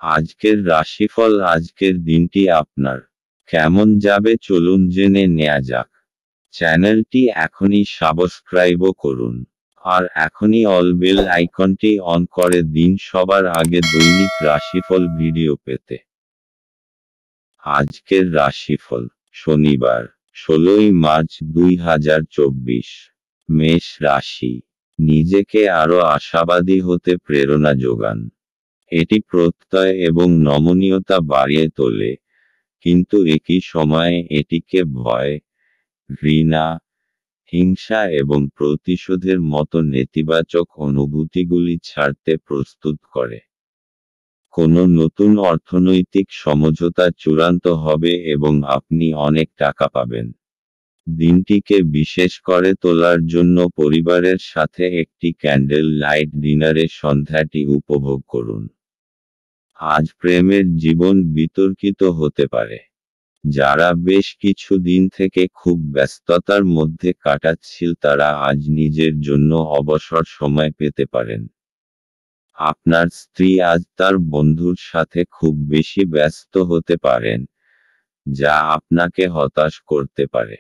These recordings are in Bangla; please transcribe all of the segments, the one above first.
আজকের রাশিফল। আজকের দিনটি আপনার কেমন যাবে চলুন জেনে নেওয়া যাক। চ্যানেলটি এখনই সাবস্ক্রাইবও করুন আর এখনই অল বেল আইকনটি অন করে দিন সবার আগে দৈনিক রাশিফল ভিডিও পেতে। আজকের রাশিফল শনিবার 16ই মার্চ 2024। মেষ রাশি। নিজেকে আরও আশাবাদী হতে প্রেরণা যোগান। এটি প্রত্যয় এবং নমনীয়তা বাড়িয়ে তোলে, কিন্তু একই সময়ে এটিকে ভয়, ঘৃণা, হিংসা এবং প্রতিশোধের মতো নেতিবাচক অনুভূতিগুলি ছাড়তে প্রস্তুত করে। কোনো নতুন অর্থনৈতিক সমঝোতা চূড়ান্ত হবে এবং আপনি অনেক টাকা পাবেন। দিনটিকে বিশেষ করে তোলার জন্য পরিবারের সাথে একটি ক্যান্ডেল লাইট ডিনারে সন্ধ্যাটি উপভোগ করুন। আজ প্রেমের জীবন বিতর্কিত হতে পারে। যারা বেশ কিছু দিন থেকে খুব ব্যস্ততার মধ্যে কাটাচ্ছিল তারা আজ নিজের জন্য অবসর সময় পেতে পারেন। আপনার স্ত্রী আজ তার বন্ধুর সাথে খুব বেশি ব্যস্ত হতে পারেন, যা আপনাকে হতাশ করতে পারে।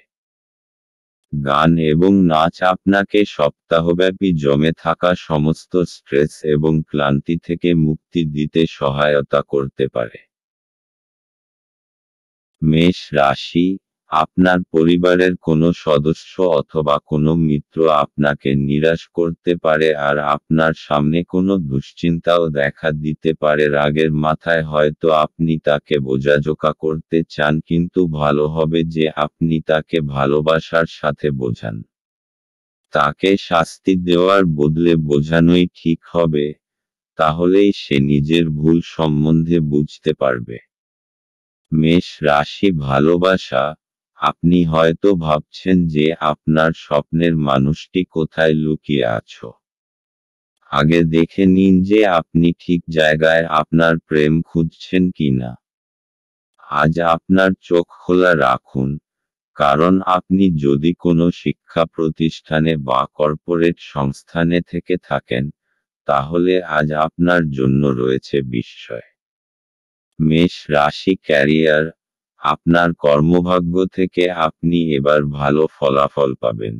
গান এবং নাচ আপনাকে সপ্তাহব্যাপী জমে থাকা সমস্ত স্ট্রেস এবং ক্লান্তি থেকে মুক্তি দিতে সহায়তা করতে পারে। মেষ রাশি। আপনার পরিবারের কোনো সদস্য অথবা কোনো মিত্র আপনাকে নিরাশ করতে পারে আর আপনার সামনে কোনো দুশ্চিন্তাও দেখা দিতে পারে। রাগের মাথায় হয়তো আপনি তাকে বোঝাজোকা করতে চান, কিন্তু ভালো হবে যে আপনি তাকে ভালোবাসার সাথে বোঝান। তাকে শাস্তি দেওয়ার বদলে বোঝানোই ঠিক হবে, তাহলেই সে নিজের ভুল সম্বন্ধে বুঝতে পারবে। মেষ রাশি। ভালোবাসা। আপনি হয়তো ভাবছেন যে আপনার স্বপ্নের মানুষটি কোথায় লুকিয়ে আছে। আগে দেখে নিন যে আপনি ঠিক জায়গায় আপনার প্রেম খুঁজছেন কিনা। আজ আপনার চোখ খোলা রাখুন, কারণ আপনি যদি কোনো শিক্ষা প্রতিষ্ঠানে বা কর্পোরেট সংস্থানে থেকে থাকেন, তাহলে আজ আপনার জন্য রয়েছে বিস্ময়। মেষ রাশি। ক্যারিয়ার। আপনার কর্মভাগ্য থেকে আপনি এবার ভালো ফলাফল পাবেন।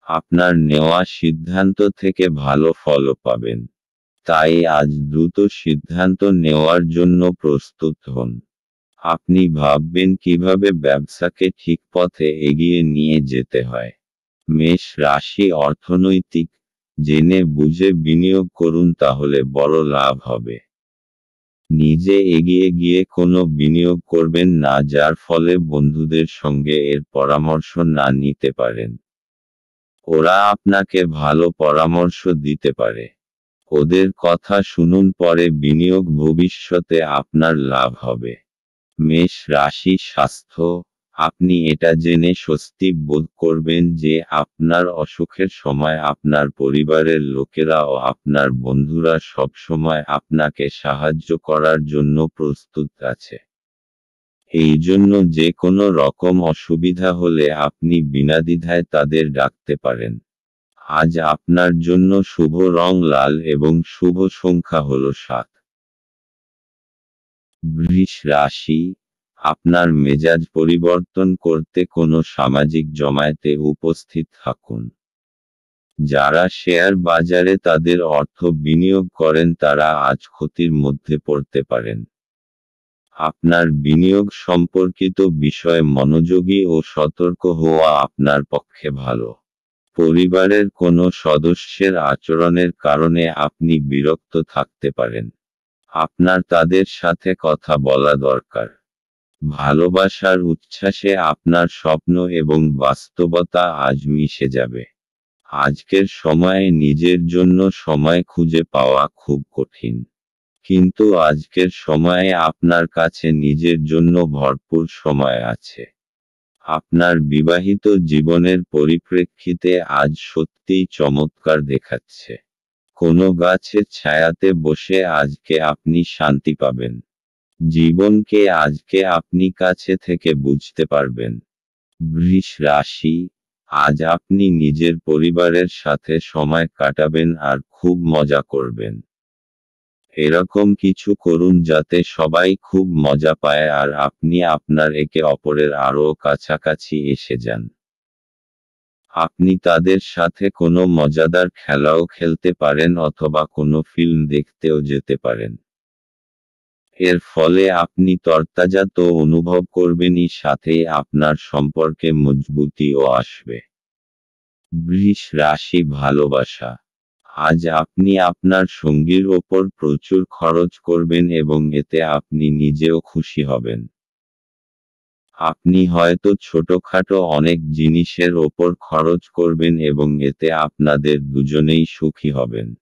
আপনার নেওয়া সিদ্ধান্ত থেকে ভালো ফলও পাবেন, তাই আজ দ্রুত সিদ্ধান্ত নেওয়ার জন্য প্রস্তুত হন। আপনি ভাববেন কিভাবে ব্যবসাকে ঠিক পথে এগিয়ে নিয়ে যেতে হয়। মেষ রাশি। অর্থনৈতিক। জেনে বুঝে বিনিয়োগ করুন, তাহলে বড় লাভ হবে। নিজে এগিয়ে গিয়ে কোনো বিনিয়োগ করবেন না যার ফলে বন্ধুদের সঙ্গে এর পরামর্শ না নিতে পারেন। ওরা আপনাকে ভালো পরামর্শ দিতে পারে। ওদের কথা শুনুন, পরে বিনিয়োগ ভবিষ্যতে আপনার লাভ হবে। মেষ রাশি। স্বাস্থ্য। আপনি এটা জেনে স্বস্তি বোধ করবেন যে আপনার অসুখের সময় আপনার পরিবারের লোকেরা ও আপনার বন্ধুরা সবসময় আপনাকে সাহায্য করার জন্য প্রস্তুত আছে। এই জন্য যে কোনো রকম অসুবিধা হলে আপনি বিনা দ্বিধায় তাদের ডাকতে পারেন। আজ আপনার জন্য শুভ রং লাল এবং শুভ সংখ্যা হল 7। বৃষ রাশি। আপনার মেজাজ পরিবর্তন করতে কোনো সামাজিক জমায়েতে উপস্থিত থাকুন। যারা শেয়ার বাজারে তাদের অর্থ বিনিয়োগ করেন তারা আজ ক্ষতির মধ্যে পড়তে পারেন। আপনার বিনিয়োগ সম্পর্কিত বিষয়ে মনোযোগী ও সতর্ক হওয়া আপনার পক্ষে ভালো। পরিবারের কোনো সদস্যের আচরণের কারণে আপনি বিরক্ত থাকতে পারেন। আপনার তাদের সাথে কথা বলা দরকার। ভালোবাসার উচ্ছ্বাসে আপনার স্বপ্ন এবং বাস্তবতা আজ মিশে যাবে। আজকের সময়ে নিজের জন্য সময় খুঁজে পাওয়া খুব কঠিন, কিন্তু আজকের সময়ে আপনার কাছে নিজের জন্য ভরপুর সময় আছে। আপনার বিবাহিত জীবনের পরিপ্রেক্ষিতে আজ সত্যিই চমৎকার দেখাচ্ছে। কোনো গাছের ছায়াতে বসে আজকে আপনি শান্তি পাবেন। জীবনকে আজকে আপনি কাছে থেকে বুঝতে পারবেন। বৃষ রাশি। আজ আপনি নিজের পরিবারের সাথে সময় কাটাবেন আর খুব মজা করবেন। এরকম কিছু করুন যাতে সবাই খুব মজা পায় আর আপনি আপনার একে অপরের আরও কাছাকাছি এসে যান। আপনি তাদের সাথে কোনো মজাদার খেলাও খেলতে পারেন অথবা কোনো ফিল্ম দেখতেও যেতে পারেন। এর ফলে আপনি তরতাজা তো অনুভব করবেনই, সাথে আপনার সম্পর্কে মজবুতিও আসবে। বৃষ রাশি, ভালোবাসা। আজ আপনি আপনার সঙ্গীর ওপর প্রচুর খরচ করবেন এবং এতে আপনি নিজেও খুশি হবেন। আপনি হয়তো ছোটখাটো অনেক জিনিসের ওপর খরচ করবেন এবং এতে আপনাদের দুজনেই সুখী হবেন।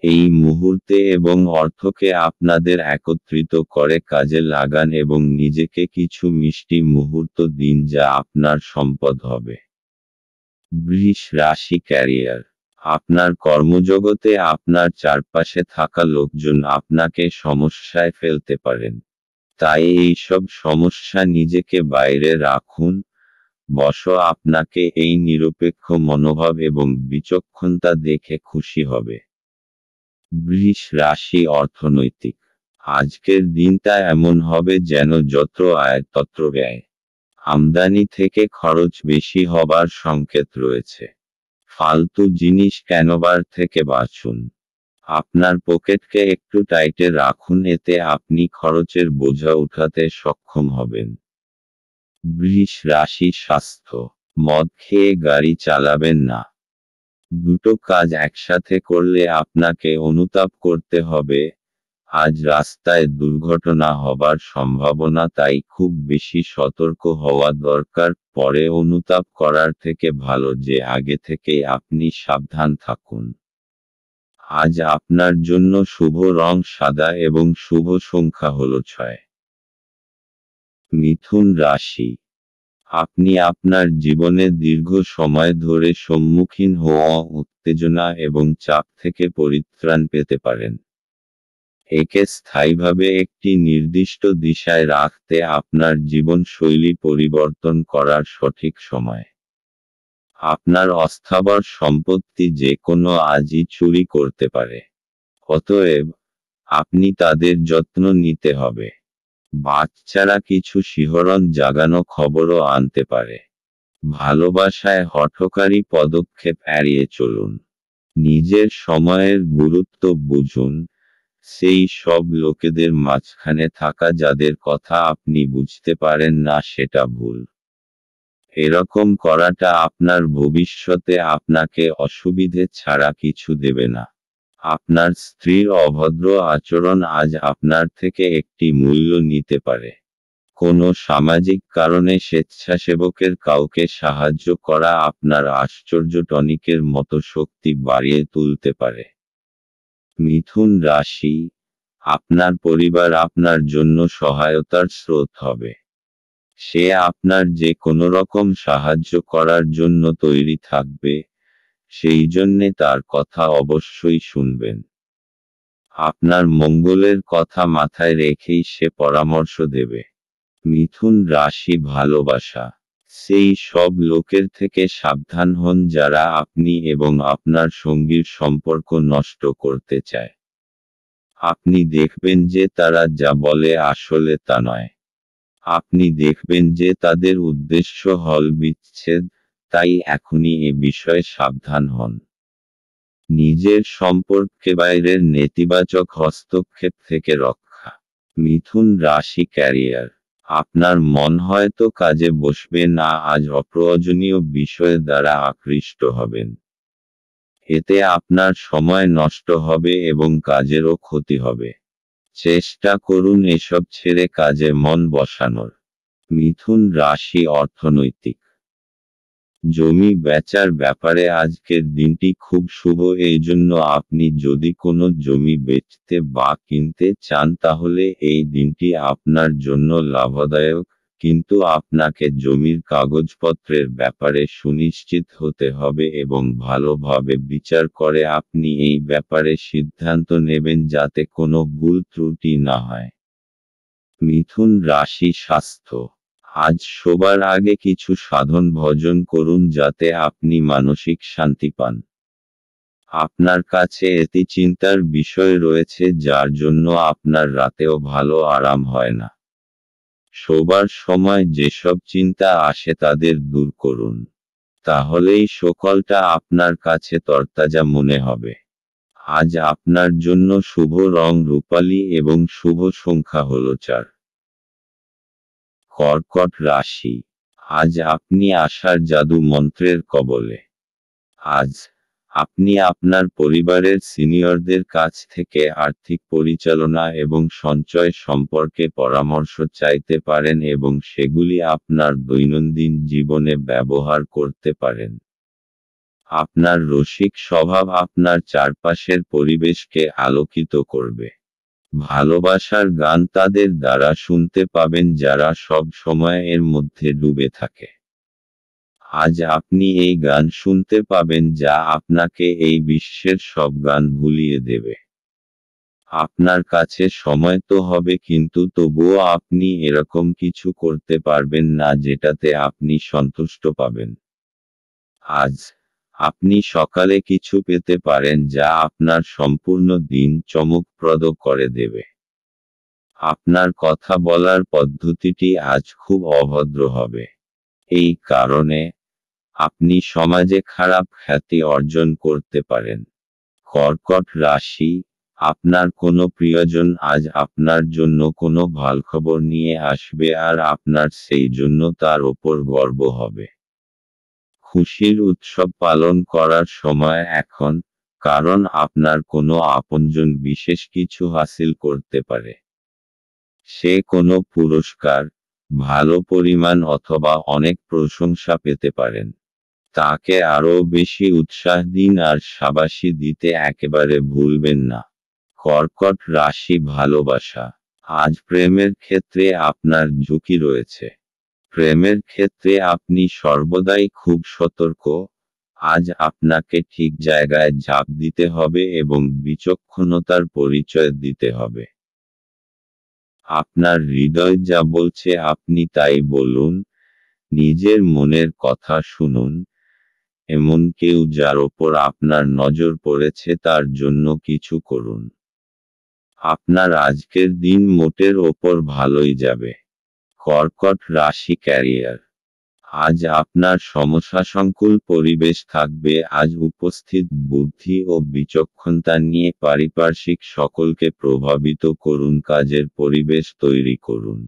এই মুহূর্তে এবং অর্থকে আপনাদের একত্রিত করে কাজে লাগান এবং নিজেকে কিছু মিষ্টি মুহূর্ত দিন যা আপনার সম্পদ হবে। বৃষ রাশি, ক্যারিয়ার। আপনার কর্মজগতে আপনার চারপাশে থাকা লোকজন আপনাকে সমস্যায় ফেলতে পারেন। তাই এই সব সমস্যা নিজেকে বাইরে রাখুন। আপনাকে এই নিরপেক্ষ মনোভাব এবং বিচক্ষণতা দেখে খুশি হবে। বৃষ রাশি, অর্থনৈতিক। আজকের দিনটা এমন হবে যেন যত আয় তত ব্যয়। আমদানি থেকে খরচ বেশি হবার সংকেত রয়েছে। ফালতু জিনিস কেনবার থেকে বাঁচুন। আপনার পকেটকে একটু টাইটে রাখুন, এতে আপনি খরচের বোঝা উঠাতে সক্ষম হবেন। বৃষ রাশি, স্বাস্থ্য। মদ খেয়ে গাড়ি চালাবেন না। দুটো কাজ একসাথে করলে আপনাকে অনুতাপ করতে হবে। আজ রাস্তায় দুর্ঘটনা হবার সম্ভাবনা, তাই খুব বেশি সতর্ক হওয়া দরকার। পরে অনুতাপ করার থেকে ভালো যে আগে থেকেই আপনি সাবধান থাকুন। আজ আপনার জন্য শুভ রং সাদা এবং শুভ সংখ্যা হল 6। মিথুন রাশি। আপনি আপনার জীবনে দীর্ঘ সময় ধরে সম্মুখীন হওয়া উত্তেজনা এবং চাপ থেকে পরিত্রাণ পেতে পারেন। একে স্থায়ীভাবে একটি নির্দিষ্ট দিশায় রাখতে আপনার জীবনশৈলী পরিবর্তন করার সঠিক সময়। আপনার অস্থাবর সম্পত্তি যে কোনো আজই চুরি করতে পারে। অতএব আপনি তাদের যত্ন নিতে হবে। বাচ্চারা কিছু শিহরণ জাগানো খবরও আনতে পারে। ভালোবাসায় হঠকারী পদক্ষেপ এড়িয়ে চলুন। নিজের সময়ের গুরুত্ব বুঝুন। সেই সব লোকেদের মাঝখানে থাকা যাদের কথা আপনি বুঝতে পারেন না সেটা ভুল। এরকম করাটা আপনার ভবিষ্যতে আপনাকে অসুবিধে ছাড়া কিছু দেবে না। আপনার স্ত্রীর অভদ্র আচরণ আজ আপনার থেকে একটি মূল্য নিতে পারে। কোনো সামাজিক কারণে স্বেচ্ছাসেবকের কাউকে সাহায্য করা আপনার আশ্চর্য টনিকের মতো শক্তি বাড়িয়ে তুলতে পারে। মিথুন রাশি। আপনার পরিবার আপনার জন্য সহায়তার স্রোত হবে। সে আপনার যে কোনো রকম সাহায্য করার জন্য তৈরি থাকবে, সেই জন্যে তার কথা অবশ্যই শুনবেন। আপনার মঙ্গলের কথা মাথায় রেখেই সে পরামর্শ দেবে। মিথুন রাশি, ভালোবাসা। সেই সব লোকের থেকে সাবধান হন যারা আপনি এবং আপনার সঙ্গীর সম্পর্ক নষ্ট করতে চায়। আপনি দেখবেন যে তারা যা বলে আসলে তা নয়। আপনি দেখবেন যে তাদের উদ্দেশ্য হল বিচ্ছেদ, তাই এখনই এ বিষয়ে সাবধান হন। নিজের সম্পর্কে বাইরের নেতিবাচক হস্তক্ষেপ থেকে রক্ষা। মিথুন রাশি, ক্যারিয়ার। আপনার মন হয়তো কাজে বসবে না, আজ অপ্রয়োজনীয় বিষয় দ্বারা আকৃষ্ট হবেন। এতে আপনার সময় নষ্ট হবে এবং কাজেরও ক্ষতি হবে। চেষ্টা করুন এসব ছেড়ে কাজে মন বসানোর। মিথুন রাশি, অর্থনৈতিক। জমি বেচার ব্যাপারে আজকের দিনটি খুব শুভ। এই জন্য আপনি যদি কোনো জমি বেচতে বা কিনতে চান তাহলে এই দিনটি আপনার জন্য লাভদায়ক, কিন্তু আপনাকে জমির কাগজপত্রের ব্যাপারে সুনিশ্চিত হতে হবে এবং ভালোভাবে বিচার করে আপনি এই ব্যাপারে সিদ্ধান্ত নেবেন যাতে কোনো ভুল ত্রুটি না হয়। মিথুন রাশি, স্বাস্থ্য। আজ শোবার আগে কিছু সাধন ভজন করুন যাতে আপনি মানসিক শান্তি পান। আপনার কাছে এটি চিন্তার বিষয় রয়েছে যার জন্য আপনার রাতেও ভালো আরাম হয় না। শোবার সময় যেসব চিন্তা আসে তাদের দূর করুন। তাহলেই সকালটা আপনার কাছে তরতাজা মনে হবে। আজ আপনার জন্য শুভ রং রূপালী এবং শুভ সংখ্যা হল 4। কর্কট রাশি। আজ আপনি আশার জাদু মন্ত্রের কবলে। আজ আপনি আপনার পরিবারের সিনিয়রদের কাছ থেকে আর্থিক পরিচালনা এবং সঞ্চয় সম্পর্কে পরামর্শ চাইতে পারেন এবং সেগুলি আপনার দৈনন্দিন জীবনে ব্যবহার করতে পারেন। আপনার রসিক স্বভাব আপনার চারপাশের পরিবেশকে আলোকিত করবে। ভালোবাসার গান তাদের দ্বারা শুনতে পাবেন যারা সব সময় এর মধ্যে ডুবে থাকে। আজ আপনি এই গান শুনতে পাবেন যা আপনাকে এই বিশ্বের সব গান ভুলিয়ে দেবে। আপনার কাছে সময় তো হবে কিন্তু তবুও আপনি এরকম কিছু করতে পারবেন না যেটাতে আপনি সন্তুষ্ট পাবেন। আজ আপনি সকালে কিছু পেতে পারেন যা আপনার সম্পূর্ণ দিন চমকপ্রদ করে দেবে। আপনার কথা বলার পদ্ধতিটি আজ খুব অভদ্র হবে। এই কারণে আপনি সমাজে খারাপ খ্যাতি অর্জন করতে পারেন। কর্কট রাশি। আপনার কোনো প্রিয়জন আজ আপনার জন্য কোনো ভালখবর নিয়ে আসবে আর আপনার সেই জন্য তার ওপর গর্ব হবে। খুশির উৎসব পালন করার সময় এখন, কারণ আপনার কোনো আপনজন বিশেষ কিছু হাসিল করতে পারে। সে কোনো পুরস্কার, ভালো পরিমাণ অথবা অনেক প্রশংসা পেতে পারেন। তাকে আরও বেশি উৎসাহ দিন আর শাবাশি দিতে একেবারে ভুলবেন না। কর্কট রাশি ভালোবাসা। আজ প্রেমের ক্ষেত্রে আপনার ঝুঁকি রয়েছে। প্রেমের ক্ষেত্রে আপনি সর্বদাই খুব সতর্ক। আজ আপনাকে ঠিক জায়গায় ঝাঁপ দিতে হবে এবং বিচক্ষণতার পরিচয় দিতে হবে। আপনার হৃদয় যা বলছে আপনি তাই বলুন। নিজের মনের কথা শুনুন। এমন কেউ যার ওপর আপনার নজর পড়েছে তার জন্য কিছু করুন। আপনার আজকের দিন মোটের ওপর ভালোই যাবে। কর্কট রাশি ক্যারিয়ার। আজ আপনার সমস্যাসংকুল পরিবেশ থাকবে। আজ উপস্থিত বুদ্ধি ও বিচক্ষণতা নিয়ে পারিপার্শ্বিক সকলকে প্রভাবিত করুন। কাজের পরিবেশ তৈরি করুন।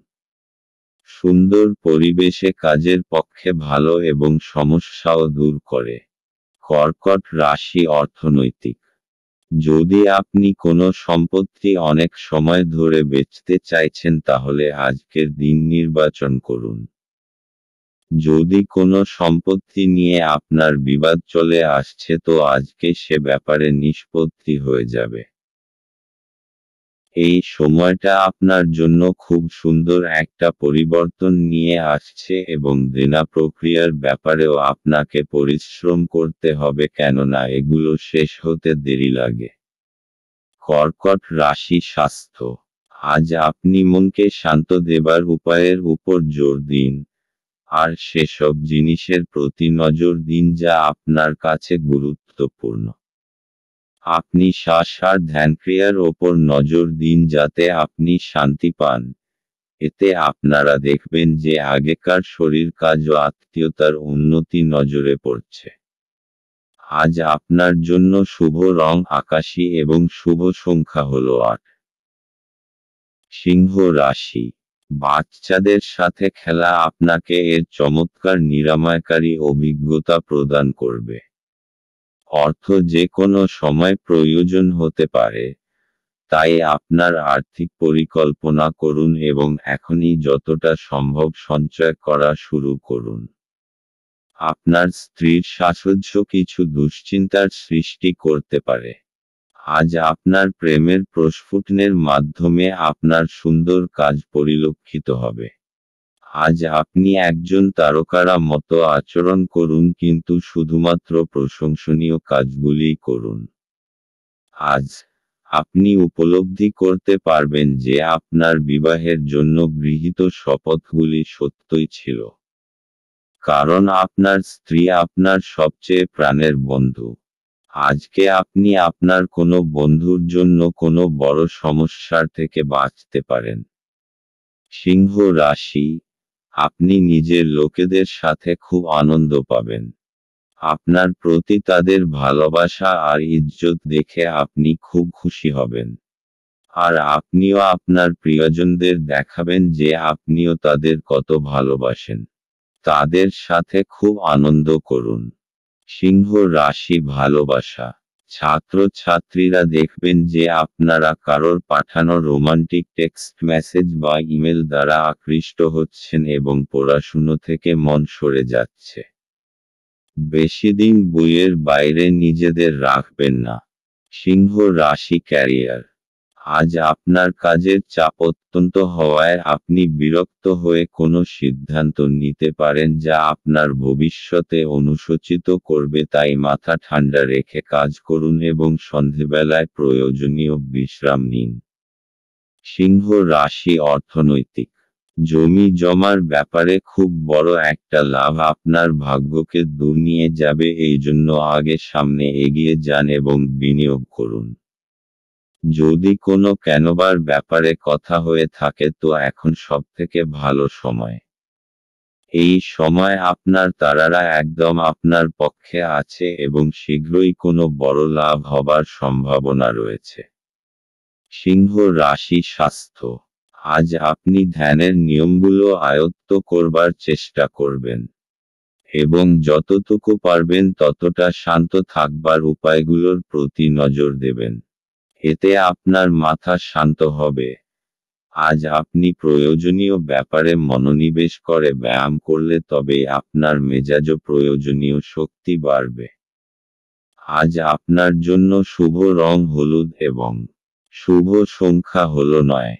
সুন্দর পরিবেশে কাজের পক্ষে ভালো এবং সমস্যাও দূর করে। কর্কট রাশি অর্থনৈতিক। যদি আপনি কোনো সম্পত্তি অনেক সময় ধরে বেচতে চাইছেন তাহলে আজকের দিন নির্বাচন করুন। যদি কোনো সম্পত্তি নিয়ে আপনার বিবাদ চলে আসছে তো আজকে সে ব্যাপারে নিষ্পত্তি হয়ে যাবে। এই সময়টা আপনার জন্য খুব সুন্দর একটা পরিবর্তন নিয়ে আসছে এবং দেনা প্রক্রিয়ার ব্যাপারেও আপনাকে পরিশ্রম করতে হবে কেননা এগুলো শেষ হতে দেরি লাগে। কর্কট রাশি স্বাস্থ্য। আজ আপনি মনকে শান্ত দেবার উপায়ের উপর জোর দিন। আর সেসব জিনিসের প্রতি নজর দিন যা আপনার কাছে গুরুত্বপূর্ণ। আপনি শ্বাস আর ধ্যানক্রিয়ার ওপর নজর দিন যাতে আপনি শান্তি পান। এতে আপনারা দেখবেন যে আগেকার শরীর কাজ ও আত্মীয়তার উন্নতি নজরে পড়ছে। আজ আপনার জন্য শুভ রং আকাশী এবং শুভ সংখ্যা হল 8। সিংহ রাশি। বাচ্চাদের সাথে খেলা আপনাকে এর চমৎকার নিরাময়কারী অভিজ্ঞতা প্রদান করবে। অর্থ যে কোনো সময় প্রয়োজন হতে পারে, তাই আপনার আর্থিক পরিকল্পনা করুন এবং এখনই যতটা সম্ভব সঞ্চয় করা শুরু করুন। আপনার স্ত্রীর সাহচর্য কিছু দুশ্চিন্তার সৃষ্টি করতে পারে। আজ আপনার প্রেমের প্রস্ফুটনের মাধ্যমে আপনার সুন্দর কাজ পরিলক্ষিত হবে। আজ আপনি একজন তারকারা মতো আচরণ করুন কিন্তু শুধুমাত্র প্রশংসনীয় কাজগুলিই করুন। আজ আপনি উপলব্ধি করতে পারবেন যে আপনার বিবাহের জন্য গৃহীত শপথগুলি সত্যই ছিল। কারণ আপনার স্ত্রী আপনার সবচেয়ে প্রাণের বন্ধু। আজকে আপনি আপনার কোনো বন্ধুর জন্য কোনো বড় সমস্যার থেকে বাঁচতে পারেন। সিংহ রাশি, আপনি নিজের লোকেদের সাথে খুব আনন্দ পাবেন। আপনার প্রতি তাদের ভালোবাসা আর ইজ্জত দেখে আপনি খুব খুশি হবেন। আর আপনিও আপনার প্রিয়জনদের দেখাবেন যে আপনিও তাদের কত ভালোবাসেন। তাদের সাথে খুব আনন্দ করুন। সিংহ রাশি ভালোবাসা, ছাত্রছাত্রীরা দেখবেন যে আপনারা কারোর পাঠানো রোমান্টিক টেক্সট মেসেজ বা ইমেল দ্বারা আকৃষ্ট হচ্ছেন এবং পড়াশুনো থেকে মন সরে যাচ্ছে। বেশিদিন বইয়ের বাইরে নিজেদের রাখবেন না। সিংহ রাশি ক্যারিয়ার, আজ আপনার কাজের চাপ অত্যন্ত হওয়ায় আপনি বিরক্ত হয়ে কোনো সিদ্ধান্ত নিতে পারেন যা আপনার ভবিষ্যতে অনুশোচিত করবে, তাই মাথা ঠান্ডা রেখে কাজ করুন এবং সন্ধেবেলায় প্রয়োজনীয় বিশ্রাম নিন। সিংহ রাশি অর্থনৈতিক, জমি জমার ব্যাপারে খুব বড় একটা লাভ আপনার ভাগ্যকে দূর নিয়ে যাবে, এই জন্য আগে সামনে এগিয়ে যান এবং বিনিয়োগ করুন। যদি কোনো কেনবার ব্যাপারে কথা হয়ে থাকে তো এখন সবথেকে ভালো সময়। এই সময় আপনার তারারা একদম আপনার পক্ষে আছে এবং শীঘ্রই কোনো বড় লাভ হবার সম্ভাবনা রয়েছে। সিংহ রাশি স্বাস্থ্য, আজ আপনি ধ্যানের নিয়মগুলো আয়ত্ত করবার চেষ্টা করবেন এবং যতটুকু পারবেন ততটা শান্ত থাকবার উপায়গুলোর প্রতি নজর দেবেন। এতে আপনার মাথা শান্ত হবে। আজ আপনি প্রয়োজনীয় ব্যাপারে মনোনিবেশ করে ব্যায়াম করলে তবেই আপনার মেজাজও প্রয়োজনীয় শক্তি বাড়বে। আজ আপনার জন্য শুভ রং হলুদ এবং শুভ সংখ্যা হলো 9।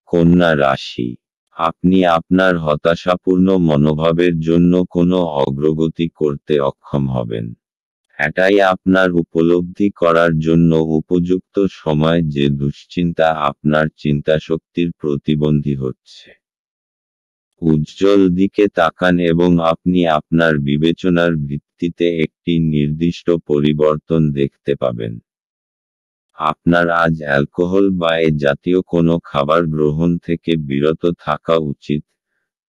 কন্যা রাশি, আপনি আপনার হতাশাপূর্ণ মনোভাবের জন্য কোনো অগ্রগতি করতে অক্ষম হবেন। এটাই আপনার উপলব্ধি করার জন্য উপযুক্ত সময় যে দুশ্চিন্তা আপনার চিন্তাশক্তির প্রতিবন্ধী হচ্ছে। উজ্জ্বল দিকে তাকান এবং আপনি আপনার বিবেচনার ভিত্তিতে একটি নির্দিষ্ট পরিবর্তন দেখতে পাবেন। আপনার আজ অ্যালকোহল বা এ জাতীয় কোনো খাবার গ্রহণ থেকে বিরত থাকা উচিত,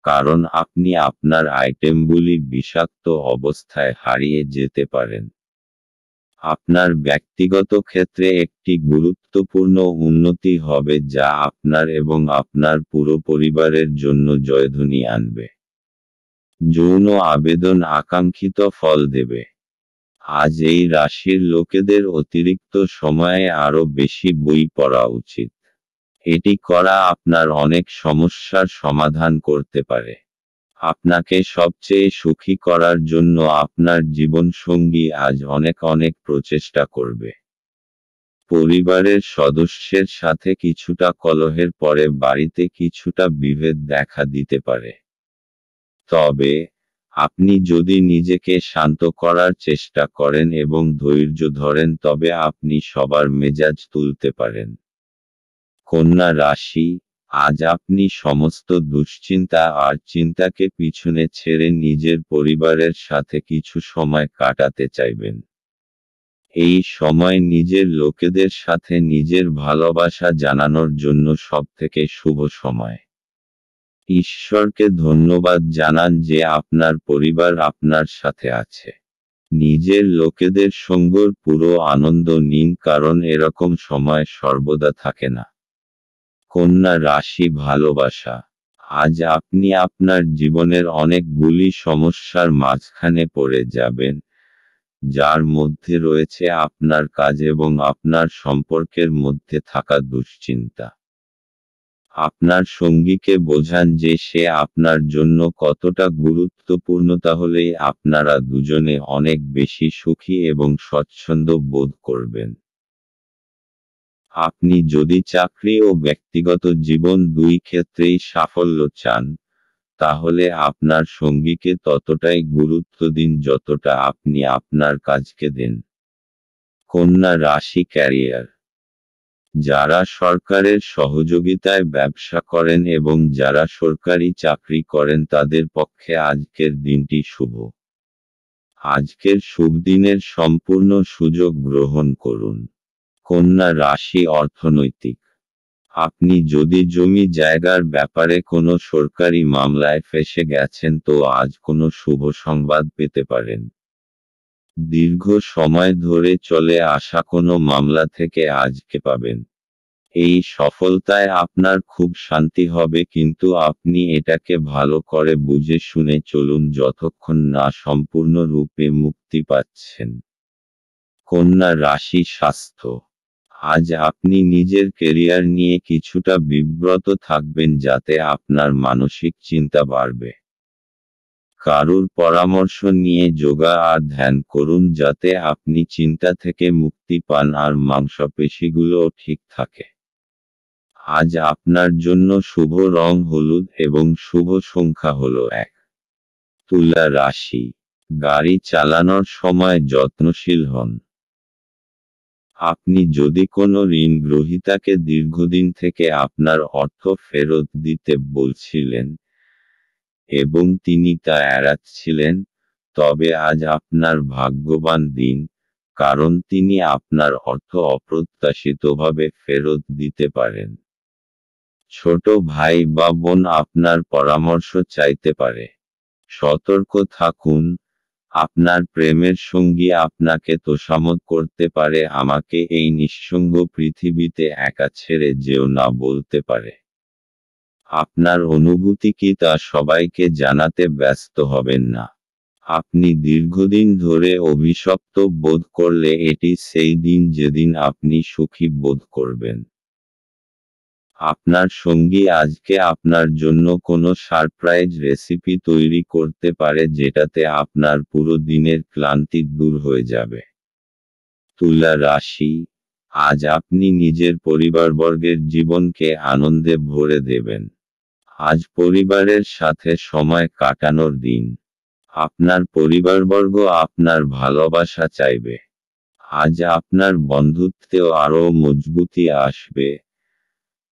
কারণ আপনি আপনার আইটেমগুলি বিষাক্ত অবস্থায় হারিয়ে যেতে পারেন। আপনার ব্যক্তিগত ক্ষেত্রে একটি গুরুত্বপূর্ণ উন্নতি হবে যা আপনার এবং আপনার পুরো পরিবারের জন্য জয়ধ্বনি আনবে। যৌন আবেদন আকাঙ্ক্ষিত ফল দেবে। আজ এই রাশির লোকেদের অতিরিক্ত সময়ে আরও বেশি বই পড়া উচিত। এটি করা আপনার অনেক সমস্যার সমাধান করতে পারে। আপনাকে সবচেয়ে সুখী করার জন্য আপনার জীবনসঙ্গী আজ অনেক অনেক প্রচেষ্টা করবে। পরিবারের সদস্যের সাথে কিছুটা কলহের পরে বাড়িতে কিছুটা বিভেদ দেখা দিতে পারে। তবে আপনি যদি নিজেকে শান্ত করার চেষ্টা করেন এবং ধৈর্য ধরেন তবে আপনি সবার মেজাজ তুলতে পারেন। কন্যা রাশি, আজ আপনি সমস্ত দুশ্চিন্তা আর চিন্তাকে পিছনে ছেড়ে নিজের পরিবারের সাথে কিছু সময় কাটাতে চাইবেন। এই সময় নিজের লোকেদের সাথে নিজের ভালোবাসা জানানোর জন্য সবথেকে শুভ সময়। ঈশ্বরকে ধন্যবাদ জানান যে আপনার পরিবার আপনার সাথে আছে। নিজের লোকেদের সঙ্গের পুরো আনন্দ নিন, কারণ এরকম সময় সর্বদা থাকে না। কন্যা রাশি ভালোবাসা, আজ আপনি আপনার জীবনের অনেকগুলি সমস্যার মাঝখানে পড়ে যাবেন, যার মধ্যে রয়েছে আপনার কাজ এবং আপনার সম্পর্কের মধ্যে থাকা দুশ্চিন্তা। আপনার সঙ্গীকে বোঝান যে সে আপনার জন্য কতটা গুরুত্বপূর্ণ, তাহলেই আপনারা দুজনে অনেক বেশি সুখী এবং স্বচ্ছন্দ বোধ করবেন। আপনি যদি চাকরি ও ব্যক্তিগত জীবন দুই ক্ষেত্রেই সাফল্য চান, তাহলে আপনার সঙ্গীকে ততটাই গুরুত্ব দিন যতটা আপনি আপনার কাজকে দেন। কন্যা রাশি ক্যারিয়ার, যারা সরকারের সহযোগিতায় ব্যবসা করেন এবং যারা সরকারি চাকরি করেন তাদের পক্ষে আজকের দিনটি শুভ। আজকের শুভ দিনের সম্পূর্ণ সুযোগ গ্রহণ করুন। কন্যা রাশি অর্থনৈতিক। আপনি যদি জমি জায়গার ব্যাপারে কোনো সরকারি মামলায় ফেঁসে গেছেন তো আজ কোনো শুভ সংবাদ পেতে পারেন। দীর্ঘ সময় ধরে চলে আসা কোনো মামলা থেকে আজকে পাবেন। এই সফলতায় আপনার খুব শান্তি হবে, কিন্তু আপনি এটাকে ভালো করে বুঝে শুনে চলুন যতক্ষণ না সম্পূর্ণরূপে মুক্তি পাচ্ছেন। কন্যা রাশি স্বাস্থ্য। আজ আপনি নিজের কেরিয়ার নিয়ে কিছুটা বিব্রত থাকবেন, যাতে আপনার মানসিক চিন্তা বাড়বে। কারুর পরামর্শ নিয়ে যোগা আর ধ্যান করুন যাতে আপনি চিন্তা থেকে মুক্তি পান আর মাংসপেশিগুলোও ঠিক থাকে। আজ আপনার জন্য শুভ রং হলুদ এবং শুভ সংখ্যা হল 1। তুলা রাশি। গাড়ি চালানোর সময় যত্নশীল হন। আপনি যদি কোনো ঋণ গ্রহীতাকে দীর্ঘদিন থেকে আপনার অর্থ ফেরত দিতে বলছিলেন এবং তিনি তা এড়াচ্ছিলেন, তবে আজ আপনার ভাগ্যবান দিন, কারণ তিনি আপনার অর্থ অপ্রত্যাশিতভাবে ফেরত দিতে পারেন। ছোট ভাই বা বোন আপনার পরামর্শ চাইতে পারে। সতর্ক থাকুন, আপনার প্রেমের সঙ্গী আপনাকে তোষামোদ করতে পারে, আমাকে এই নিঃসঙ্গ পৃথিবীতে একা ছেড়ে যেও না বলতে পারে। আপনার অনুভূতি কি তা সবাইকে জানাতে ব্যস্ত হবেন না। আপনি দীর্ঘদিন ধরে অভিশপ্ত বোধ করলে এটি সেই দিন যেদিন আপনি সুখী বোধ করবেন। আপনার সঙ্গী আজকে আপনার জন্য কোনো সারপ্রাইজ রেসিপি তৈরি করতে পারে, যেটাতে আপনার পুরো দিনের ক্লান্তি দূর হয়ে যাবে। তুলা রাশি। আজ আপনি নিজের পরিবারবর্গের জীবনকে আনন্দে ভরে দেবেন। আজ পরিবারের সাথে সময় কাটানোর দিন। আপনার পরিবারবর্গ আপনার ভালোবাসা চাইবে। আজ আপনার বন্ধুত্বেও আরও মজবুতি আসবে।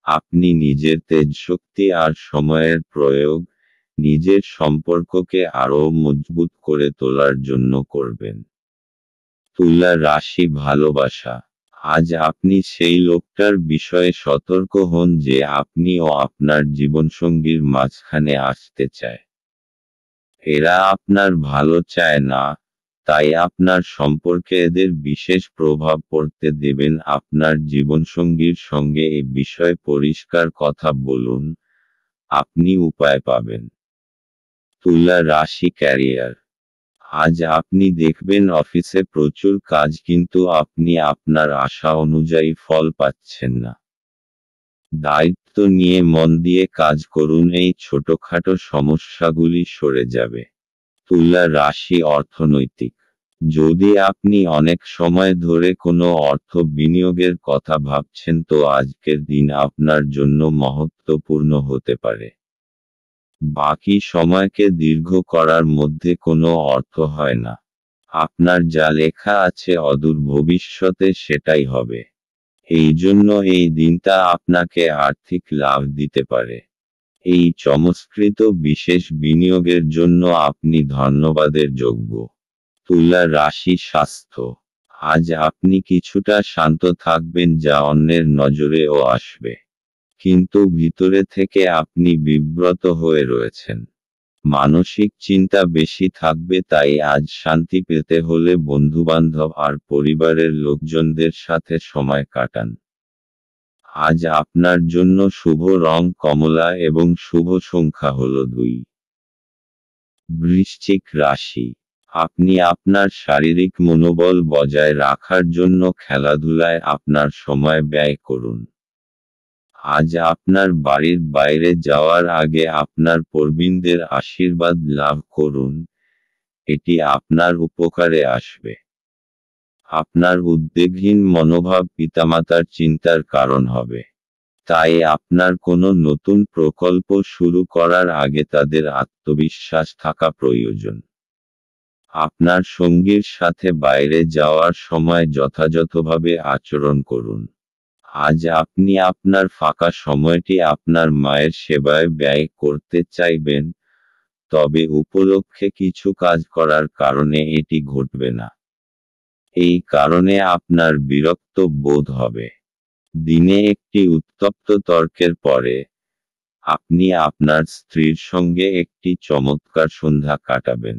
আপনি নিজের তেজশক্তি আর সময়ের প্রয়োগ নিজের সম্পর্ককে আরও মজবুত করে তোলার জন্য করবেন। তুলা রাশি ভালোবাসা। আজ আপনি সেই লোকটার বিষয়ে সতর্ক হন যে আপনি ও আপনার জীবনসঙ্গীর মাঝখানে আসতে চায়। এরা আপনার ভালো চায় না, তাই আপনার সম্পর্কে এদের বিশেষ প্রভাব পড়তে দেবেন। আপনার জীবনসঙ্গীর সঙ্গে এ বিষয়ে পরিষ্কার কথা বলুন, আপনি উপায় পাবেন। তুলা রাশি ক্যারিয়ার। আজ আপনি দেখবেন অফিসে প্রচুর কাজ, কিন্তু আপনি আপনার আশা অনুযায়ী ফল পাচ্ছেন না। দায়িত্ব নিয়ে মন দিয়ে কাজ করুন, এই ছোটখাটো সমস্যাগুলি সরে যাবে। তুলা রাশি অর্থনৈতিক। যদি আপনি অনেক সময় ধরে কোনো অর্থ বিনিয়োগের কথা ভাবছেন তো আজকের দিন আপনার জন্য মহত্বপূর্ণ হতে পারে। বাকি সময়কে দীর্ঘ করার মধ্যে কোনো অর্থ হয় না। আপনার যা লেখা আছে অদূর ভবিষ্যতে সেটাই হবে। এই জন্য এই দিনটা আপনাকে আর্থিক লাভ দিতে পারে। এই চমৎকৃত বিশেষ বিনিয়োগের জন্য আপনি ধন্যবাদের যোগ্য। তুলা রাশি স্বাস্থ্য। আজ আপনি কিছুটা শান্ত থাকবেন, যা অন্যের নজরেও আসবে, কিন্তু ভিতরে থেকে আপনি বিব্রত হয়ে রয়েছেন। মানসিক চিন্তা বেশি থাকবে, তাই আজ শান্তি পেতে হলে বন্ধুবান্ধব আর পরিবারের লোকজনদের সাথে সময় কাটান। আজ আপনার জন্য শুভ রং কমলা এবং শুভ সংখ্যা হল 2। বৃশ্চিক রাশি। আপনি আপনার শারীরিক মনোবল বজায় রাখার জন্য খেলাধুলায় আপনার সময় ব্যয় করুন। আজ আপনার বাড়ির বাইরে যাওয়ার আগে আপনার প্রবীণদের আশীর্বাদ লাভ করুন, এটি আপনার উপকারে আসবে। আপনার উদ্বেগহীন মনোভাব পিতামাতার চিন্তার কারণ হবে, তাই আপনার কোনো নতুন প্রকল্প শুরু করার আগে তাদের আত্মবিশ্বাস থাকা প্রয়োজন। আপনার সঙ্গীর সাথে বাইরে যাওয়ার সময় যথাযথভাবে আচরণ করুন। আজ আপনি আপনার ফাঁকা সময়টি আপনার মায়ের সেবায় ব্যয় করতে চাইবেন, তবে উপলক্ষে কিছু কাজ করার কারণে এটি ঘটবে না। এই কারণে আপনার বিরক্ত বোধ হবে। দিনে একটি উত্তপ্ত তর্কের পরে আপনি আপনার স্ত্রীর সঙ্গে একটি চমৎকার সন্ধ্যা কাটাবেন।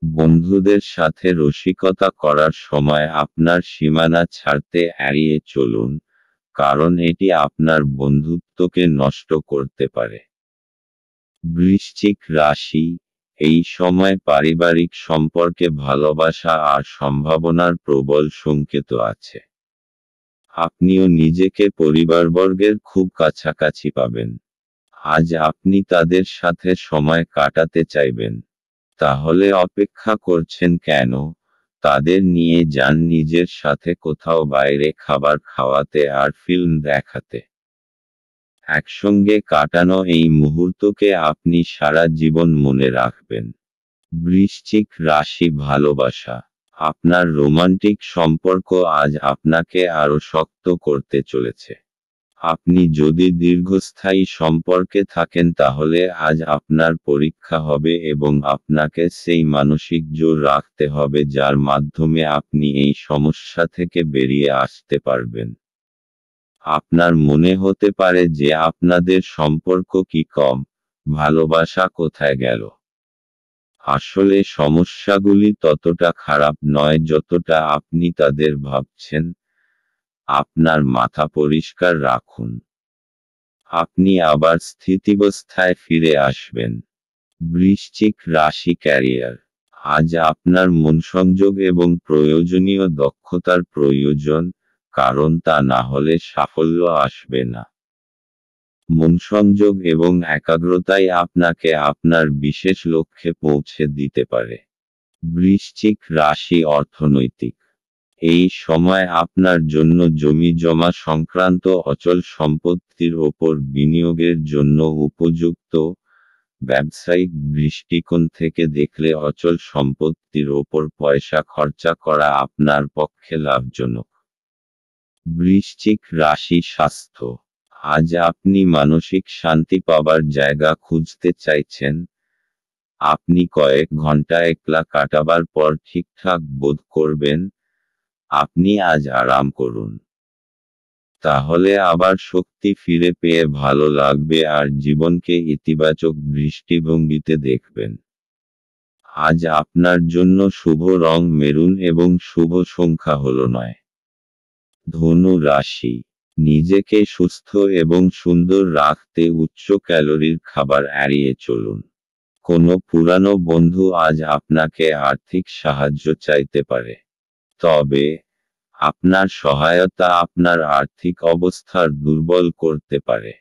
বন্ধুদের সাথে রসিকতা করার সময় আপনার সীমানা ছাড়তে এড়িয়ে চলুন, কারণ এটি আপনার বন্ধুত্বকে নষ্ট করতে পারে। বৃশ্চিক রাশি, এই সময় পারিবারিক সম্পর্কে ভালোবাসা আর সম্ভাবনার প্রবল সংকেত আছে। আপনিও নিজেকে পরিবারবর্গের খুব কাছাকাছি পাবেন। আজ আপনি তাদের সাথে সময় কাটাতে চাইবেন। তাহলে অপেক্ষা করছেন কেন? তাদের নিয়ে যান নিজের সাথে কোথাও বাইরে খাবার খাওয়াতে আর ফিল্ম দেখাতে। একসঙ্গে কাটানো এই মুহূর্তকে আপনি সারা জীবন মনে রাখবেন। বৃশ্চিক রাশি, ভালোবাসা। আপনার রোমান্টিক সম্পর্ক আজ আপনাকে আরও শক্ত করতে চলেছে। আপনি যদি দীর্ঘস্থায়ী সম্পর্কে থাকেন তাহলে আজ আপনার পরীক্ষা হবে এবং আপনাকে সেই মানসিক জোর রাখতে হবে যার মাধ্যমে আপনি এই সমস্যা থেকে বেরিয়ে আসতে পারবেন। আপনার মনে হতে পারে যে আপনাদের সম্পর্ক কি কম, ভালোবাসা কোথায় গেল। আসলে সমস্যাগুলি ততটা খারাপ নয় যতটা আপনি তাদের ভাবছেন। আপনার মাথা পরিষ্কার রাখুন। আপনি আবার স্থিতিবস্থায় ফিরে আসবেন। বৃশ্চিক রাশি, ক্যারিয়ার। আজ আপনার মনসংযোগ এবং প্রয়োজনীয় দক্ষতার প্রয়োজন, কারণ তা না হলে সাফল্য আসবে না। মনসংযোগ এবং একাগ্রতাই আপনাকে আপনার বিশেষ লক্ষ্যে পৌঁছে দিতে পারে। বৃশ্চিক রাশি, অর্থনৈতিক। এই সময় আপনার জন্য জমি জমা সংক্রান্ত অচল সম্পত্তির ওপর বিনিয়োগের জন্য উপযুক্ত। ব্যবসায়িক দৃষ্টিকোণ থেকে দেখলে অচল সম্পত্তির ওপর পয়সা খরচা করা আপনার পক্ষে লাভজনক। বৃশ্চিক রাশি, স্বাস্থ্য। আজ আপনি মানসিক শান্তি পাবার জায়গা খুঁজতে চাইছেন। আপনি কয়েক ঘন্টা একলা কাটাবার পর ঠিকঠাক বোধ করবেন। আপনি আজ আরাম করুন। তাহলে আবার শক্তি ফিরে পেয়ে ভালো লাগবে আর জীবনকে ইতিবাচক দৃষ্টিভঙ্গিতে দেখবেন। আজ আপনার জন্য শুভ রং মেরুন এবং শুভ সংখ্যা হলো 9। ধনু রাশি, নিজেকে সুস্থ এবং সুন্দর রাখতে উচ্চ ক্যালোরির খাবার এড়িয়ে চলুন। কোনো পুরানো বন্ধু আজ আপনাকে আর্থিক সাহায্য চাইতে পারে। তবে আপনার সহায়তা আপনার আর্থিক অবস্থার দুর্বল করতে পারে।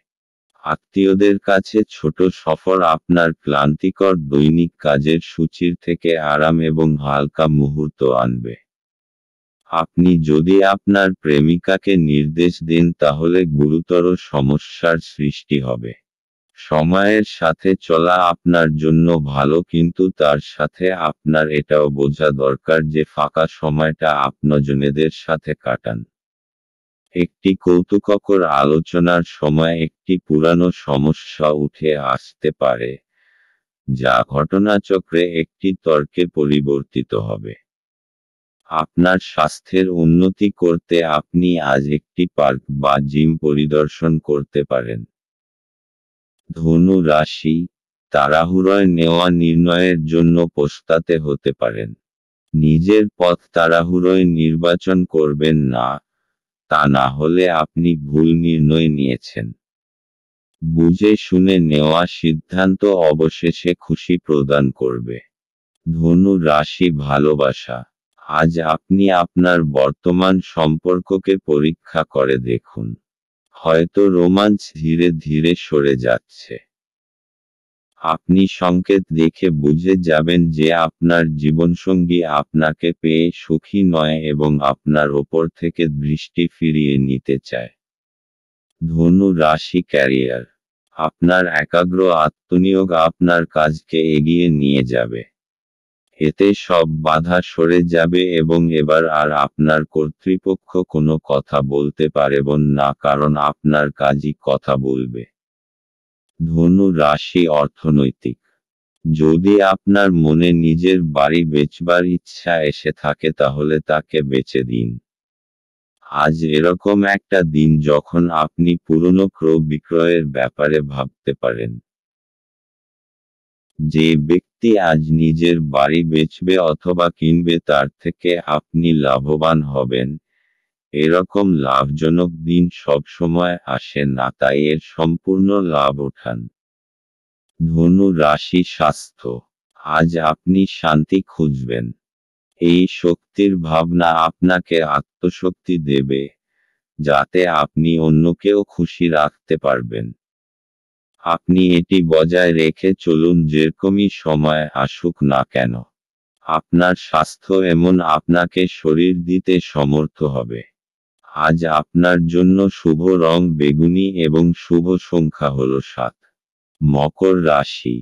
আত্মীয়দের কাছে ছোট সফর আপনার ক্লান্তিকর দৈনিক কাজের সূচির থেকে আরাম এবং হালকা মুহূর্ত আনবে। আপনি যদি আপনার প্রেমিকাকে নির্দেশ দেন তাহলে গুরুতর সমস্যার সৃষ্টি হবে। সময়ের সাথে চলা আপনার জন্য ভালো, কিন্তু তার সাথে আপনার এটাও বোঝা দরকার যে ফাঁকা সময়টা আপনজনেদের সাথে কাটান। একটি কৌতুককর আলোচনার সময় একটি পুরানো সমস্যা উঠে আসতে পারে, যা ঘটনাচক্রে একটি তর্কে পরিবর্তিত হবে। আপনার স্বাস্থ্যের উন্নতি করতে আপনি আজ একটি পার্ক বা জিম পরিদর্শন করতে পারেন। ধনু রাশি, তাড়াহুড়োয় নেওয়া নির্ণয়ের জন্য পস্তাতে হতে পারেন। নিজের পথ তাড়াহুড়োয় নির্বাচন করবেন না, তা না হলে আপনি ভুল নির্ণয় নিয়েছেন। বুঝে শুনে নেওয়া সিদ্ধান্ত অবশেষে খুশি প্রদান করবে। ধনু রাশি, ভালোবাসা। আজ আপনি আপনার বর্তমান সম্পর্ককে পরীক্ষা করে দেখুন। হয়তো রোমাঞ্চ ধীরে ধীরে সরে যাচ্ছে। আপনি সংকেত দেখে বুঝে যাবেন যে আপনার জীবনসঙ্গী আপনাকে পেয়ে সুখী নয় এবং আপনার ওপর থেকে দৃষ্টি ফিরিয়ে নিতে চায়। ধনু রাশি, ক্যারিয়ার। আপনার একাগ্র আত্মনিয়োগ আপনার কাজকে এগিয়ে নিয়ে যাবে। এতে সব বাধা সরে যাবে এবং এবার আর আপনার কর্তৃপক্ষ কোনো কথা বলতে পারবেন না, কারণ আপনার কাজই কথা বলবে। ধনু রাশি, অর্থনৈতিক। যদি আপনার মনে নিজের বাড়ি বেচবার ইচ্ছা এসে থাকে তাহলে তাকে বেচে দিন। আজ এরকম একটা দিন যখন আপনি পুরনো ক্রয় বিক্রয়ের ব্যাপারে ভাবতে পারেন। যে ব্যক্তি আজ নিজের বাড়ি বেচবে অথবা কিনবে তার থেকে আপনি লাভবান হবেন। এরকম লাভজনক দিন সবসময় আসে না, তাই এর সম্পূর্ণ লাভ ওঠান। ধনু রাশি স্বাস্থ্য। আজ আপনি শান্তি খুঁজবেন। এই শক্তির ভাবনা আপনাকে আত্মশক্তি দেবে, যাতে আপনি অন্যকেও খুশি রাখতে পারবেন। আপনি এটি বজায় রেখে চলুন যেরকমই সময় আসুক না কেন। আপনার স্বাস্থ্য এমন আপনাকে শরীর দিতে সমর্থ হবে। আজ আপনার জন্য শুভ রং বেগুনি এবং শুভ সংখ্যা হল 7। মকর রাশি।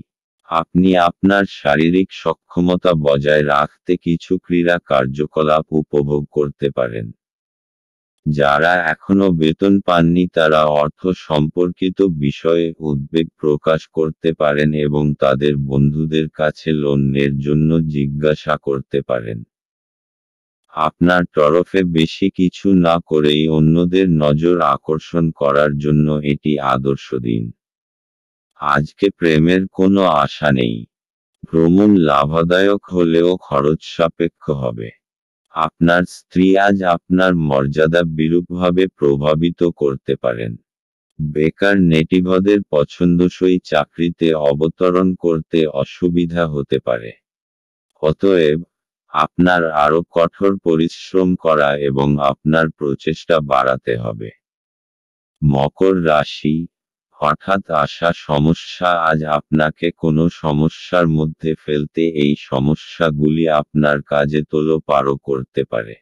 আপনি আপনার শারীরিক সক্ষমতা বজায় রাখতে কিছু ক্রীড়া কার্যকলাপ উপভোগ করতে পারেন। যারা এখনো বেতন পাননি তারা অর্থ সম্পর্কিত বিষয়ে উদ্বেগ প্রকাশ করতে পারেন এবং তাদের বন্ধুদের কাছে লোনের জন্য জিজ্ঞাসা করতে পারেন। আপনার তরফে বেশি কিছু না করেই অন্যদের নজর আকর্ষণ করার জন্য এটি আদর্শ দিন। আজকে প্রেমের কোনো আশা নেই। ভ্রমণ লাভদায়ক হলেও খরচ সাপেক্ষ হবে। আপনার স্ত্রী আজ আপনার মর্যাদা বিরূপভাবে প্রভাবিত করতে পারেন। বেকার নেটিভদের পছন্দসই চাকরিতে অবতরণ করতে অসুবিধা হতে পারে। অতএব, আপনার আরও কঠোর পরিশ্রম করা এবং আপনার প্রচেষ্টা বাড়াতে হবে। মকর রাশি। হঠাৎ আসা সমস্যা আজ আপনাকে কোনো সমস্যার মধ্যে ফেলতে এই সমস্যাগুলি আপনার কাজে তোলপাড় করতে পারে।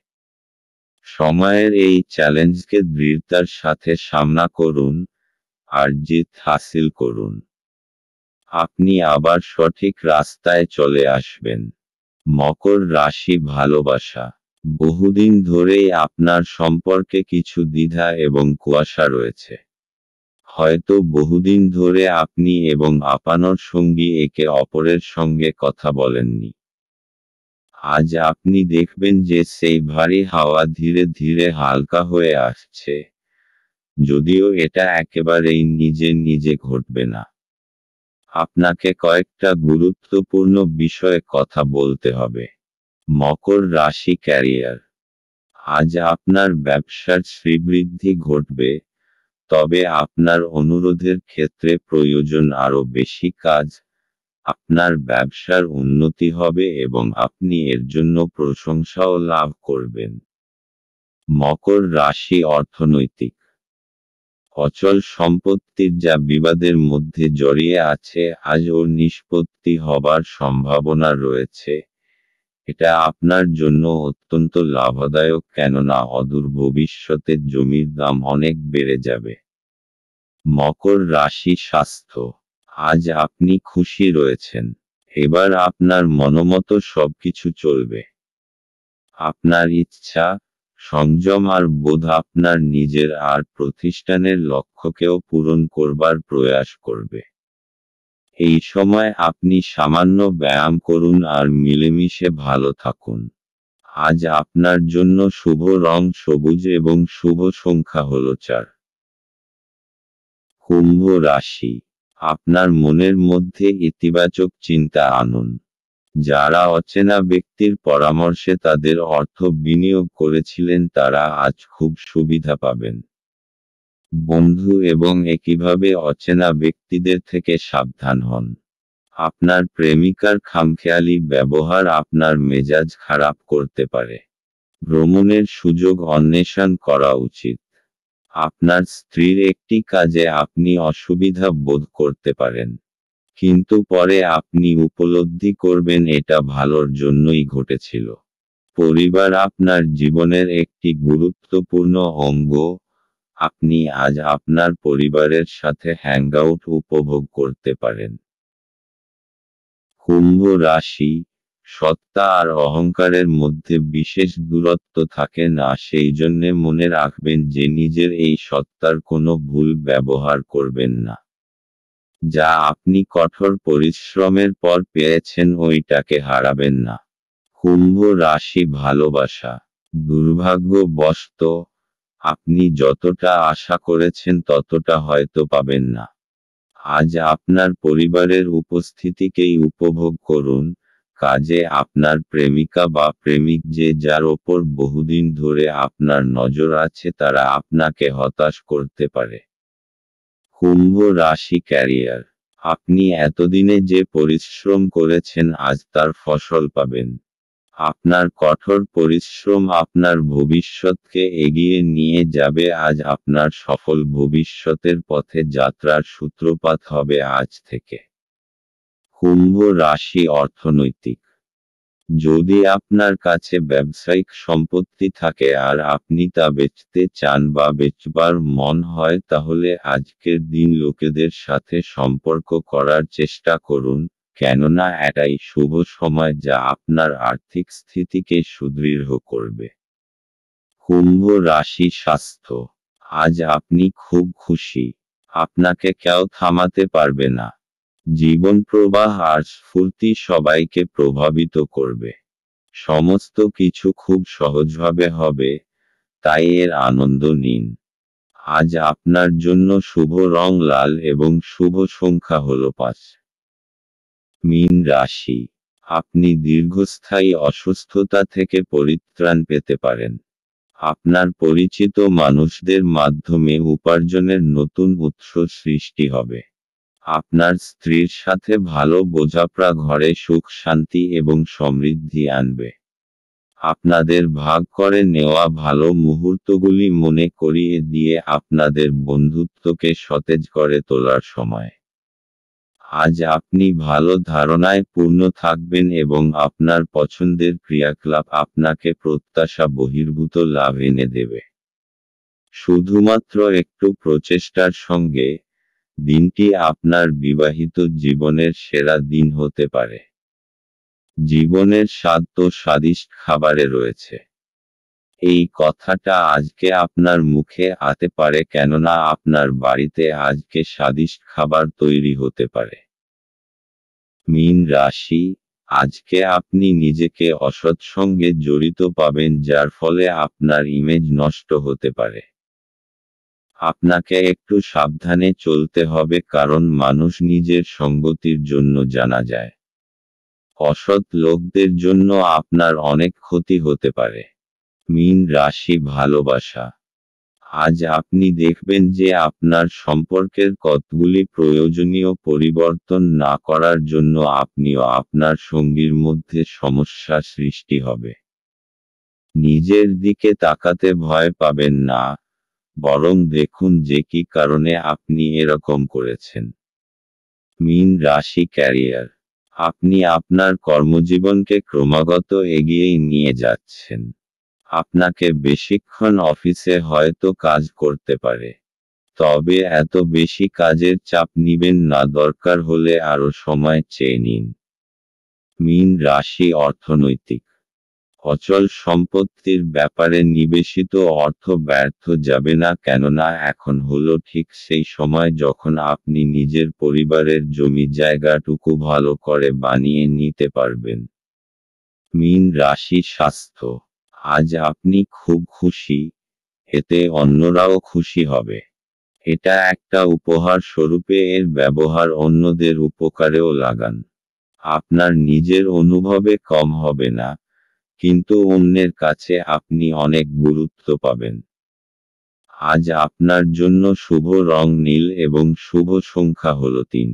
সময়ের এই চ্যালেঞ্জকে দৃঢ়তার সাথে সামনা করুন, আর জিত হাসিল করুন। আপনি আবার সঠিক রাস্তায় চলে আসবেন। মকর রাশি ভালোবাসা। বহুদিন ধরেই আপনার সম্পর্কে কিছু দ্বিধা এবং কুয়াশা রয়েছে। হয়তো বহুদিন ধরে আপনি এবং আপনার সঙ্গী একে অপরের সঙ্গে কথা বলেননি। আজ আপনি দেখবেন যে সেই ভারী হাওয়া ধীরে ধীরে হালকা হয়ে আসছে, যদিও এটা একেবারেই নিজে নিজে ঘটবে না। আপনাকে কয়েকটা গুরুত্বপূর্ণ বিষয়ে কথা বলতে হবে। মকর রাশি ক্যারিয়ার। আজ আপনার ব্যবসার শ্রীবৃদ্ধি ঘটবে, তবে আপনার অনুরোধের ক্ষেত্রে প্রয়োজন আরও বেশি কাজ। আপনার ব্যবসার উন্নতি হবে এবং আপনি এর জন্য প্রশংসাও লাভ করবেন। মকর রাশি অর্থনৈতিক। অচল সম্পত্তির যা বিবাদের মধ্যে জড়িয়ে আছে আজ ওর নিষ্পত্তি হবার সম্ভাবনা রয়েছে। এটা আপনার জন্য অত্যন্ত লাভদায়ক, কেননা অদূর ভবিষ্যতে জমির দাম অনেক বেড়ে যাবে। মকর রাশি স্বাস্থ্য। আজ আপনি খুশি রয়েছেন। এবার আপনার মনোমতো সবকিছু চলবে। আপনার ইচ্ছা, সংযম আর বোধ আপনার নিজের আর প্রতিষ্ঠানের লক্ষ্যকেও পূরণ করবার প্রয়াস করবে। এই সময় আপনি সামান্য ব্যায়াম করুন আর মিলেমিশে ভালো থাকুন। আজ আপনার জন্য শুভ রং সবুজ এবং শুভ সংখ্যা হল 4। কুম্ভ রাশি। আপনার মনের মধ্যে ইতিবাচক চিন্তা আনুন। যারা অচেনা ব্যক্তির পরামর্শে তাদের অর্থ বিনিয়োগ করেছিলেন তারা আজ খুব সুবিধা পাবেন। বন্ধু এবং একইভাবে অচেনা ব্যক্তিদের থেকে সাবধান হন। আপনার প্রেমিকার খামখেয়ালি ব্যবহার আপনার মেজাজ খারাপ করতে পারে। ভ্রমণের সুযোগ অন্বেষণ করা উচিত। আপনার স্ত্রীর একটি কাজে আপনি অসুবিধা বোধ করতে পারেন, কিন্তু পরে আপনি উপলব্ধি করবেন এটা ভালোর জন্যই ঘটেছিল। পরিবার আপনার জীবনের একটি গুরুত্বপূর্ণ অঙ্গ। আপনি আজ আপনার পরিবারের সাথে হ্যাংআউট উপভোগ করতে পারেন। কুম্ভ রাশি। সত্তা আর অহংকারের মধ্যে বিশেষ দূরত্ব থাকে না, সেই জন্যে মনে রাখবেন যে নিজের এই সত্তার কোনো ভুল ব্যবহার করবেন না। যা আপনি কঠোর পরিশ্রমের পর পেয়েছেন ওইটাকে হারাবেন না। কুম্ভ রাশি ভালোবাসা। দুর্ভাগ্যবশত আপনি যতটা আশা করেছেন ততটা হয়তো পাবেন না। আজ আপনার পরিবারের উপস্থিতিকেই উপভোগ করুন। কাজে আপনার প্রেমিকা বা প্রেমিক যে যার ওপর বহুদিন ধরে আপনার নজর আছে তারা আপনাকে হতাশ করতে পারে। কুম্ভ রাশি ক্যারিয়ার। আপনি এতদিনে যে পরিশ্রম করেছেন আজ তার ফসল পাবেন। আপনার কঠোর পরিশ্রম আপনার ভবিষ্যৎকে এগিয়ে নিয়ে যাবে। আজ আপনার সফল ভবিষ্যতের পথে যাত্রার সূত্রপাত হবে আজ থেকে। কুম্ভ রাশি অর্থনৈতিক। যদি আপনার কাছে ব্যবসায়িক সম্পত্তি থাকে আর আপনি তা বেচতে চান বা বেচবার মন হয় তাহলে আজকের দিন লোকেদের সাথে সম্পর্ক করার চেষ্টা করুন, কেননা এটাই শুভ সময় যা আপনার আর্থিক স্থিতিকে সুদৃঢ় করবে। কুম্ভ রাশি স্বাস্থ্য। আজ আপনি খুব খুশি। আপনাকে কেউ থামাতে পারবে না। জীবন প্রবাহ আর স্ফূর্তি সবাইকে প্রভাবিত করবে। সমস্ত কিছু খুব সহজভাবে হবে, তাই এর আনন্দ নিন। আজ আপনার জন্য শুভ রং লাল এবং শুভ সংখ্যা হল 5। মীন রাশি। আপনি দীর্ঘস্থায়ী অসুস্থতা থেকে পরিত্রাণ পেতে পারেন। আপনার পরিচিত মানুষদের মাধ্যমে উপার্জনের নতুন উৎস সৃষ্টি হবে। আপনার স্ত্রীর সাথে ভালো বোঝাপড়া ঘরে সুখ শান্তি এবং সমৃদ্ধি আনবে। আপনাদের ভাগ করে নেওয়া ভালো মুহূর্তগুলি মনে করিয়ে দিয়ে আপনাদের বন্ধুত্বকে সতেজ করে তোলার সময়। আজ আপনি ভালো ধারণায় পূর্ণ থাকবেন এবং আপনার পছন্দের ক্রিয়াকলাপ আপনাকে প্রত্যাশা বহির্ভূত লাভ এনে দেবে। শুধুমাত্র একটু প্রচেষ্টার সঙ্গে দিনটি আপনার বিবাহিত জীবনের সেরা দিন হতে পারে। জীবনের স্বাদ তো স্বাদিষ্ট খাবারে রয়েছে। এই কথাটা আজকে আপনার মুখে আসতে পারে কেননা আপনার বাড়িতে আজকে স্বাদিষ্ট খাবার তৈরি হতে পারে। মীন রাশি। আজকে আপনি নিজেকে অসৎ সঙ্গে জড়িত পাবেন যার ফলে আপনার ইমেজ নষ্ট হতে পারে। আপনাকে একটু সাবধানে চলতে হবে কারণ মানুষ নিজের সঙ্গতির জন্য জানা যায়। অসৎ লোকদের জন্য আপনার অনেক ক্ষতি হতে পারে। মীন রাশি ভালোবাসা। আজ আপনি দেখবেন যে আপনার সম্পর্কের কতগুলি প্রয়োজনীয় পরিবর্তন না করার জন্য আপনিও আপনার সঙ্গীর মধ্যে সমস্যা সৃষ্টি হবে। নিজের দিকে তাকাতে ভয় পাবেন না, বরং দেখুন যে কি কারণে আপনি এরকম করেছেন। মীন রাশি ক্যারিয়ার। আপনি আপনার কর্মজীবনকে ক্রমাগত এগিয়ে নিয়ে যাচ্ছেন। আপনাকে বেশিক্ষণ অফিসে হয়তো কাজ করতে পারে, তবে এত বেশি কাজের চাপ নিবেন না, দরকার হলে আরো সময় চেয়ে নিন। মীন রাশি অর্থনৈতিক। অচল সম্পত্তির ব্যাপারে নিবেশিত অর্থ ব্যর্থ যাবে না কেননা এখন হলো ঠিক সেই সময় যখন আপনি নিজের পরিবারের জমি জায়গাটুকু ভালো করে বানিয়ে নিতে পারবেন। মীন রাশি স্বাস্থ্য। আজ আপনি খুব খুশি, এতে অন্যরাও খুশি হবে। এটা একটা উপহার স্বরূপে এর ব্যবহার অন্যদের উপকারেও লাগান। আপনার নিজের অনুভবে কম হবে না, কিন্তু অন্যের কাছে আপনি অনেক গুরুত্ব পাবেন। আজ আপনার জন্য শুভ রং নীল এবং শুভ সংখ্যা হল 3।